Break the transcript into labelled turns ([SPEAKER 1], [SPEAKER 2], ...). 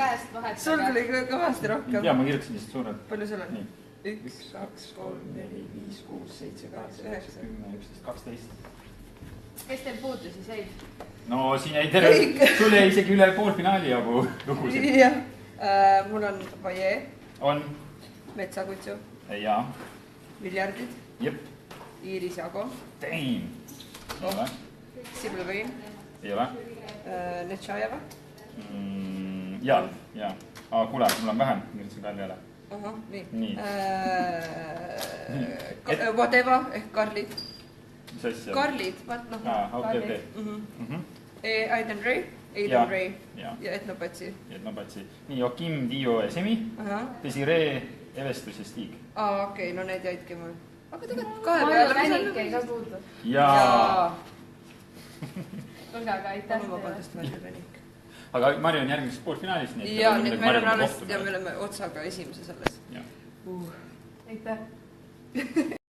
[SPEAKER 1] käest vahetada.
[SPEAKER 2] Sul tuli kõvasti rohkem.
[SPEAKER 3] Jaa, ma kirjutasin lihtsalt suurelt.
[SPEAKER 2] Palju sul on?
[SPEAKER 3] 1, 2, 3, 4, 5, 6, 7, 8, 9, 10, 11, 12.
[SPEAKER 1] Kes teil puudu siis jäid?
[SPEAKER 3] No siin jäi terve, sul jäi isegi üle poolfinaali jagu lugusid.
[SPEAKER 2] Jah, mul on Vaje.
[SPEAKER 3] On?
[SPEAKER 2] Metsakutsu.
[SPEAKER 3] Jaa.
[SPEAKER 2] Miljardid.
[SPEAKER 3] Jep.
[SPEAKER 2] Iiris Jago.
[SPEAKER 3] Damn. Ei ole.
[SPEAKER 2] Sibelvõin.
[SPEAKER 3] Ei ole.
[SPEAKER 2] Netšajeva.
[SPEAKER 3] Jaa, jaa. Aga kuule, mul on vähem, kirjutasin Karli jälle.
[SPEAKER 2] Ahah, nii.
[SPEAKER 3] Nii.
[SPEAKER 2] Vodeva ehk Karlid.
[SPEAKER 3] Mis asja?
[SPEAKER 2] Karlid,
[SPEAKER 3] okei.
[SPEAKER 2] Aiden Ray. Aiden Ray ja Etnopatsi.
[SPEAKER 3] Etnopatsi. Nii, Joakim, Tiio ja Semi. Desiree, Evestus ja Stig.
[SPEAKER 2] Okei, no need jäidki mul. Aga tegelikult kahe
[SPEAKER 1] Marju
[SPEAKER 2] peale.
[SPEAKER 1] Tänik ei ka puudu.
[SPEAKER 3] Jaa.
[SPEAKER 1] Kuulge, aga aitäh.
[SPEAKER 2] Vabandust, Marju Tänik.
[SPEAKER 3] Aga Marju on järgmises poolfinaalis.
[SPEAKER 2] Jaa, nüüd me oleme alles ja me oleme otsaga esimeses alles.
[SPEAKER 3] Jah.
[SPEAKER 1] Aitäh.